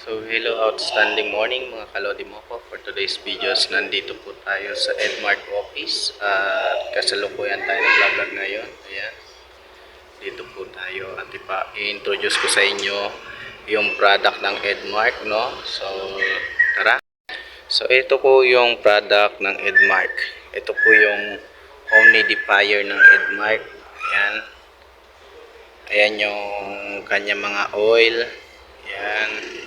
So hello, outstanding morning mga kalodi mo ko. For today's videos, nandito po tayo sa Edmart office at kasalukuyan tayo nag-vlog ngayon. Ayan, dito po tayo at i-introduce ko sa inyo yung product ng Edmart, no? So tara. So ito po yung product ng Edmart. Ito po yung humidifier ng Edmart. Ayan. Ayan yung kanya mga oil. Ayan.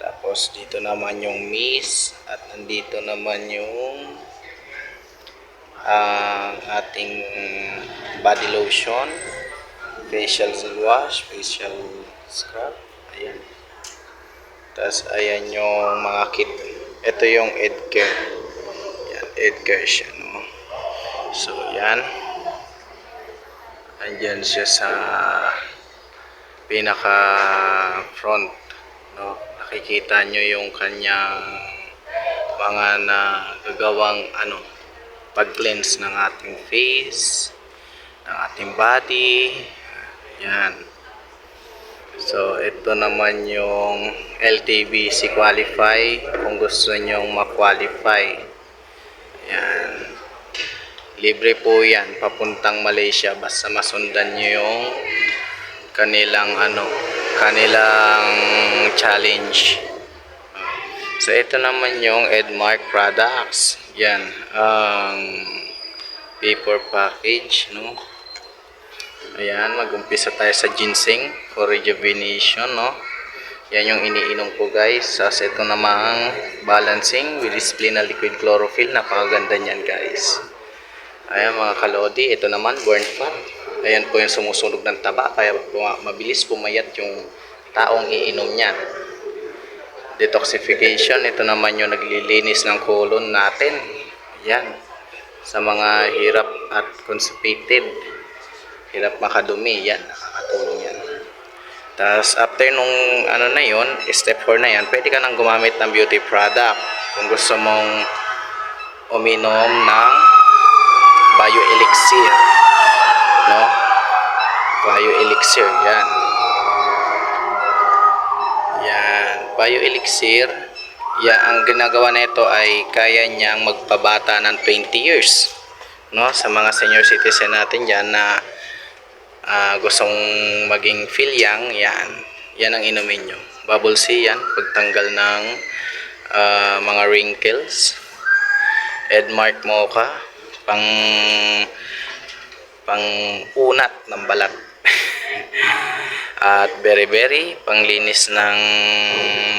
Tapos dito naman yung mist at nandito naman yung ating body lotion, facial wash, facial scrub. Ayan. Tapos ayan yung mga kit. Ito yung Edcare. Ayan, Edcare siya, no? So yan. Andyan siya sa pinaka front, no? Nakikita nyo yung kanyang mga nagagawang pag-cleanse ng ating face, ng ating body. Yan. So ito naman yung LTBC qualify kung gusto nyong ma-qualify. Yan. Libre po yan papuntang Malaysia basta masundan nyo yung kanilang kanilang challenge. So ito naman yung Edmart products. Yan ang paper package, no? Ayan, mag-umpisa tayo sa ginseng for rejuvenation, no? Yan yung iniinom ko, guys. As ito namang balancing with splenal liquid chlorophyll. Napakaganda niyan, guys. Ayan mga kalodi, ito naman burn fat. Ayan po yung sumusunog ng taba kaya mabilis pumayat yung taong iinom niyan. Detoxification, ito naman yung naglilinis ng colon natin. Ayan, sa mga hirap at constipated, hirap makadumi, yan, nakakatulong yan. Tapos after nung na yun, step 4 na yan, pwede ka nang gumamit ng beauty product kung gusto mong uminom ng bio elixir, no? Bio elixir, yan. Yan, bio elixir. Yan, ang ginagawa nito ay kaya niyang magpabata ng 20 years, no? Sa mga senior citizen natin diyan na gustong maging feel young, yan. Yan ang inumin nyo. Bubble tea yan, pagtanggal ng mga wrinkles. Edmart Mocha, pang unat ng balat. At berry panglinis ng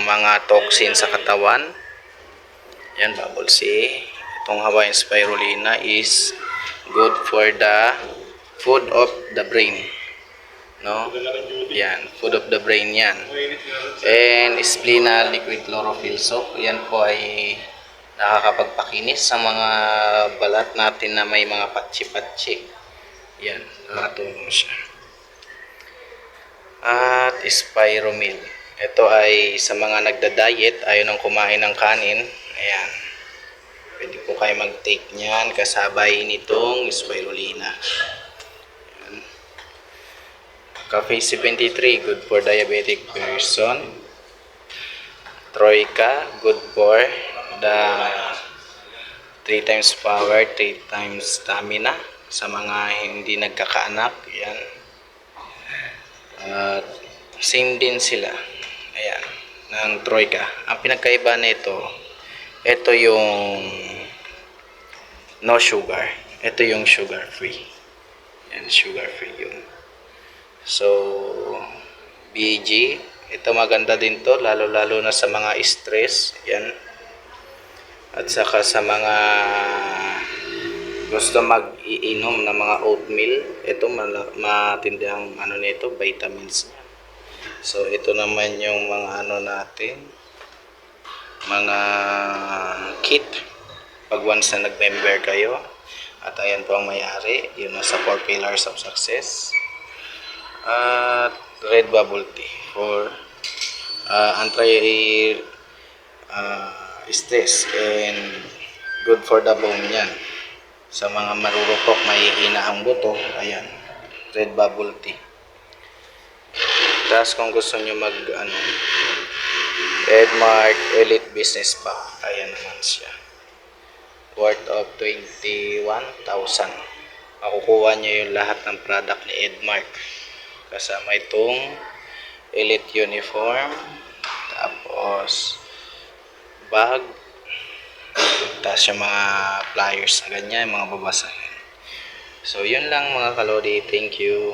mga toxin sa katawan. Yan, bubble tea. Itong Hawaiian spirulina is good for the food of the brain, no? Yan, food of the brain yan. And splenal liquid chlorophyll soap, yan po ay nakakapagpakinis sa mga balat natin na may mga patsi-patsi. Yan, nakatulong siya. At Spiromil, ito ay sa mga nagda-diet, ayaw nang kumain ng kanin. Ayan, pwede po kayo mag-take niyan kasabay nitong spirulina. Ayan. Cafe 73, good for diabetic person. Troika, good for the 3 times power, 3 times stamina sa mga hindi nagkakaanak. Yan. Same din sila. Ayan, ng Troika. Ang pinagkaiba nito, ito yung no sugar. Ito yung sugar free. Yan, sugar free yun. So, BG, ito maganda din to, lalo na sa mga stress. Yan. At saka sa mga gusto mag-iinom ng mga oatmeal, ito matindi ang nito, vitamins. So ito naman yung mga natin, mga kit pag once na nag-member kayo. At ayan po ang may-ari, yun nasa 4 pillars of success. At red bubble tea for anti stress and good for the bone yan. Sa mga marurupok, mahihina ang buto, ayan, red bubble tea. Tapos kung gusto nyo Edmark Elite Business Pack. Ayan naman siya. Worth of 21,000. Makukuha nyo yung lahat ng product ni Edmark. Kasama itong Elite Uniform. Tapos bag. Tapos yung mga flyers na ganyan, mga babasa. So yun lang mga kalodi. Thank you.